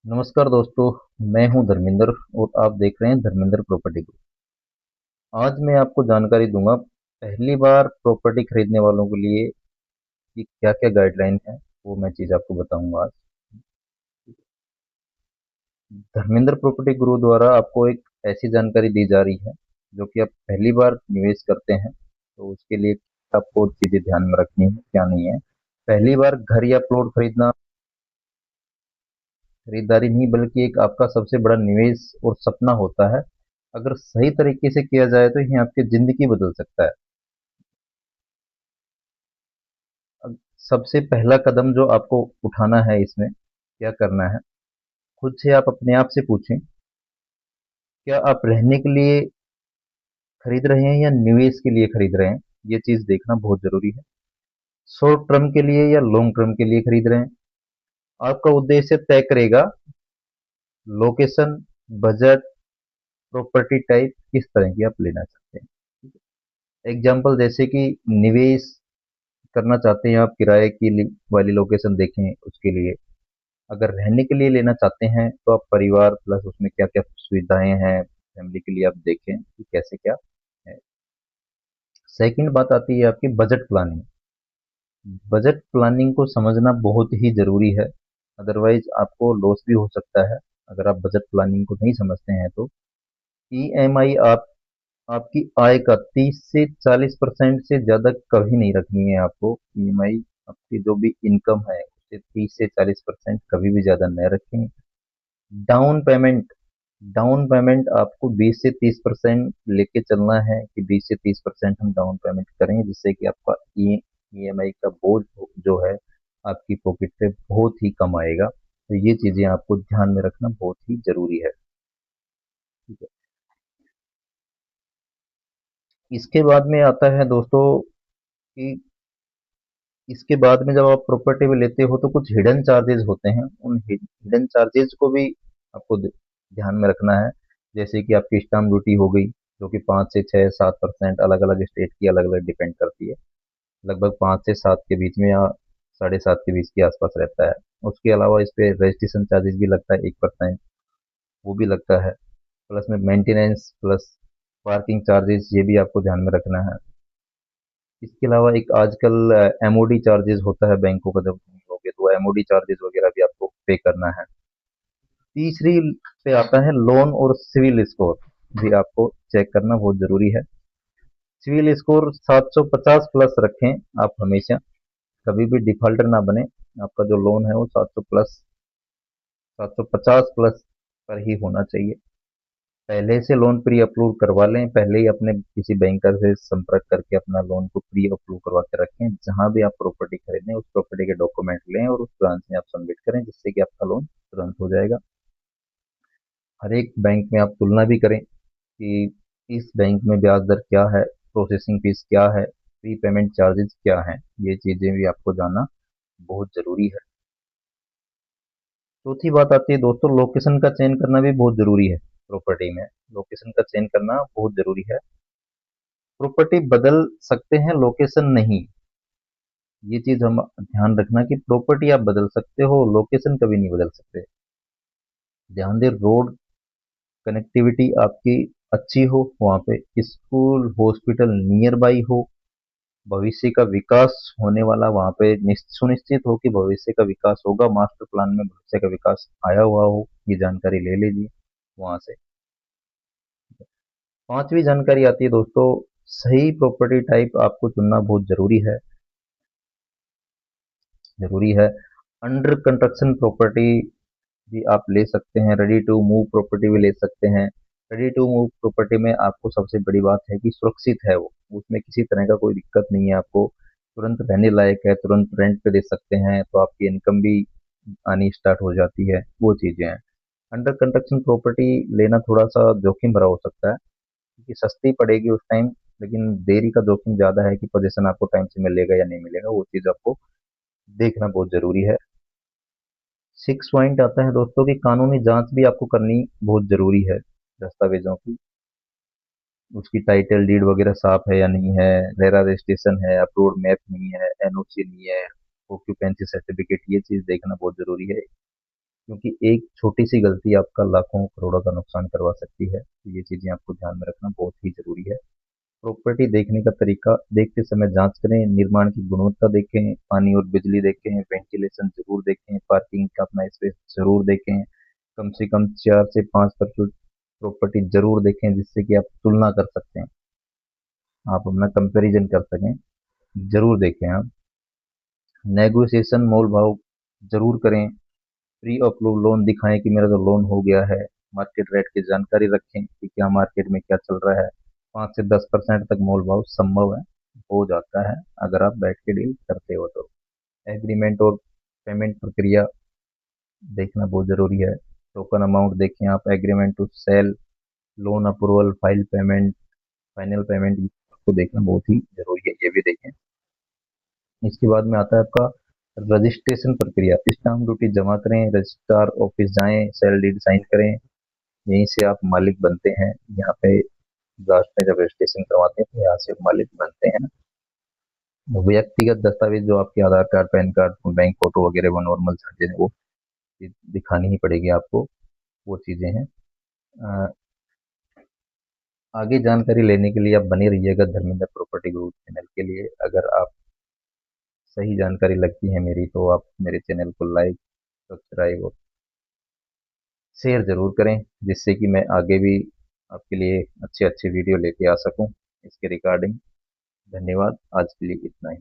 नमस्कार दोस्तों। मैं हूं धर्मेंद्र और आप देख रहे हैं धर्मेंद्र प्रॉपर्टी ग्रुप। आज मैं आपको जानकारी दूंगा पहली बार प्रॉपर्टी खरीदने वालों के लिए कि क्या क्या गाइडलाइन है। वो मैं चीज़ आपको बताऊंगा आज। धर्मेंद्र प्रॉपर्टी ग्रुप द्वारा आपको एक ऐसी जानकारी दी जा रही है जो कि आप पहली बार निवेश करते हैं तो उसके लिए आपको चीज़ें ध्यान में रखनी है क्या नहीं है। पहली बार घर या प्लॉट खरीदना खरीदारी नहीं बल्कि एक आपका सबसे बड़ा निवेश और सपना होता है। अगर सही तरीके से किया जाए तो ये आपकी जिंदगी बदल सकता है। अब सबसे पहला कदम जो आपको उठाना है इसमें क्या करना है, खुद से आप अपने आप से पूछें, क्या आप रहने के लिए खरीद रहे हैं या निवेश के लिए खरीद रहे हैं। ये चीज देखना बहुत जरूरी है। शॉर्ट टर्म के लिए या लॉन्ग टर्म के लिए खरीद रहे हैं, आपका उद्देश्य तय करेगा। लोकेशन, बजट, प्रॉपर्टी टाइप किस तरह की आप लेना चाहते हैं। एग्जाम्पल जैसे कि निवेश करना चाहते हैं आप किराए की वाली लोकेशन देखें उसके लिए। अगर रहने के लिए लेना चाहते हैं तो आप परिवार प्लस उसमें क्या क्या सुविधाएं हैं फैमिली के लिए आप देखें कि कैसे क्या है। सेकंड बात आती है आपकी बजट प्लानिंग। बजट प्लानिंग को समझना बहुत ही जरूरी है, अदरवाइज आपको लॉस भी हो सकता है। अगर आप बजट प्लानिंग को नहीं समझते हैं तो ईएमआई आपकी आय का 30 से 40% से ज्यादा कभी नहीं रखनी है आपको। ईएमआई आपकी जो भी इनकम है उससे 30 से 40% कभी भी ज्यादा न रखें। डाउन पेमेंट डाउन पेमेंट आपको 20 से 30% लेके चलना है कि 20 से 30% हम डाउन पेमेंट करें जिससे कि आपका ईएमआई का बोझ जो है आपकी पॉकेट पे बहुत ही कम आएगा। तो ये चीजें आपको ध्यान में रखना बहुत ही जरूरी है। ठीक है। इसके बाद में आता है दोस्तों कि इसके बाद में जब आप प्रॉपर्टी में लेते हो तो कुछ हिडन चार्जेस होते हैं। उन हिडन चार्जेस को भी आपको ध्यान में रखना है। जैसे कि आपकी स्टाम्प ड्यूटी हो गई जो कि 5 से 6 7% अलग अलग स्टेट की अलग अलग डिपेंड करती है। लगभग 5 से 7 के बीच में या 7.5 के बीच के आसपास रहता है। उसके अलावा इस पे रजिस्ट्रेशन चार्जेस भी लगता है 1%, वो भी लगता है। प्लस में मेंटेनेंस प्लस पार्किंग चार्जेस ये भी आपको ध्यान में रखना है। इसके अलावा एक आजकल एमओडी चार्जेस होता है बैंकों का, जब तुम लोगे तो एमओडी चार्जेस वगैरह भी आपको पे करना है। तीसरी पे आता है लोन और सिविल स्कोर, भी आपको चेक करना बहुत जरूरी है। सिविल स्कोर 750 प्लस रखें आप हमेशा, कभी भी डिफॉल्टर ना बने। आपका जो लोन है वो 700 प्लस 750 प्लस पर ही होना चाहिए। पहले से लोन प्री अप्रूव करवा लें, पहले ही अपने किसी बैंकर से संपर्क करके अपना लोन को प्री अप्रूव करवा के रखें। जहां भी आप प्रॉपर्टी खरीदें उस प्रॉपर्टी के डॉक्यूमेंट लें और उस ब्रांच में आप सबमिट करें जिससे कि आपका लोन तुरंत हो जाएगा। हर एक बैंक में आप तुलना भी करें कि इस बैंक में ब्याज दर क्या है, प्रोसेसिंग फीस क्या है, प्री पेमेंट चार्जेस क्या है। ये चीजें भी आपको जानना बहुत जरूरी है। चौथी बात आती है दोस्तों, लोकेशन का चयन करना भी बहुत जरूरी है। प्रॉपर्टी में लोकेशन का चयन करना बहुत जरूरी है। प्रॉपर्टी बदल सकते हैं, लोकेशन नहीं। ये चीज हम ध्यान रखना कि प्रॉपर्टी आप बदल सकते हो, लोकेशन कभी नहीं बदल सकते। ध्यान दे, रोड कनेक्टिविटी आपकी अच्छी हो, वहां पे स्कूल हॉस्पिटल नियर बाई हो, भविष्य का विकास होने वाला वहां पे सुनिश्चित हो कि भविष्य का विकास होगा, मास्टर प्लान में भविष्य का विकास आया हुआ हो। ये जानकारी ले लीजिए वहां से। पांचवी जानकारी आती है दोस्तों, सही प्रॉपर्टी टाइप आपको चुनना बहुत जरूरी है। अंडर कंस्ट्रक्शन प्रॉपर्टी भी आप ले सकते हैं, रेडी टू मूव प्रॉपर्टी भी ले सकते हैं। रेडी टू मूव प्रॉपर्टी में आपको सबसे बड़ी बात है कि सुरक्षित है वो, उसमें किसी तरह का कोई दिक्कत नहीं है। आपको तुरंत रहने लायक है, तुरंत रेंट पे दे सकते हैं तो आपकी इनकम भी आनी स्टार्ट हो जाती है, वो चीजें हैं। अंडर कंस्ट्रक्शन प्रॉपर्टी लेना थोड़ा सा जोखिम भरा हो सकता है क्योंकि सस्ती पड़ेगी उस टाइम, लेकिन देरी का जोखिम ज्यादा है कि पोजीशन आपको टाइम से मिलेगा या नहीं मिलेगा। वो चीज आपको देखना बहुत जरूरी है। सिक्स पॉइंट आता है दोस्तों की कानूनी जांच भी आपको करनी बहुत जरूरी है। दस्तावेजों की, उसकी टाइटल डीड वगैरह साफ है या नहीं है, रेरा रजिस्ट्रेशन है, अप्रूव्ड मैप नहीं है, एनओसी नहीं है, ऑक्यूपेंसी सर्टिफिकेट, ये चीज देखना बहुत जरूरी है। क्योंकि एक छोटी सी गलती आपका लाखों करोड़ों का नुकसान करवा सकती है। तो ये चीज़ें आपको ध्यान में रखना बहुत ही ज़रूरी है। प्रॉपर्टी देखने का तरीका, देखते समय जांच करें, निर्माण की गुणवत्ता देखें, पानी और बिजली देखें, वेंटिलेशन जरूर देखें, पार्किंग का अपना स्पेस जरूर देखें, कम से कम 4 से 5% प्रॉपर्टी जरूर देखें, जिससे कि आप तुलना कर सकते हैं, आप अपना कंपैरिजन कर सकें। जरूर देखें आप। नेगोशिएशन मोल भाव जरूर करें। प्री अप्रूव लोन दिखाएं कि मेरा तो लोन हो गया है। मार्केट रेट की जानकारी रखें कि क्या मार्केट में क्या चल रहा है। 5 से 10% तक मोल भाव संभव है, हो जाता है, अगर आप बैठ के डील करते हो तो। एग्रीमेंट और पेमेंट प्रक्रिया देखना बहुत जरूरी है। टोकन अमाउंट देखें आप, agreement to sale, loan approval, file payment, final payment को देखना बहुत ही जरूरी है, ये भी देखें। इसके बाद में आता है आपका रजिस्ट्रेशन प्रक्रिया। स्टाम्प ड्यूटी जमा करें, रजिस्ट्रार ऑफिस जाएं, सेल डीड साइन करें, यहीं से आप मालिक बनते हैं। यहाँ पे लास्ट में जब रजिस्ट्रेशन करवाते हैं तो यहाँ से मालिक बनते हैं। व्यक्तिगत दस्तावेज जो आपके Aadhaar card, PAN card, bank photo वगैरह, वो नॉर्मल चीजें वो दिखानी ही पड़ेगी आपको, वो चीजें हैं। अ, आगे जानकारी लेने के लिए आप बने रहिएगा धर्मेंद्र प्रॉपर्टी ग्रुप चैनल के लिए। अगर आप सही जानकारी लगती है मेरी तो आप मेरे चैनल को लाइक, सब्सक्राइब और शेयर जरूर करें, जिससे कि मैं आगे भी आपके लिए अच्छे अच्छे वीडियो लेके आ सकूं इसके रिगार्डिंग। धन्यवाद, आज के लिए इतना ही।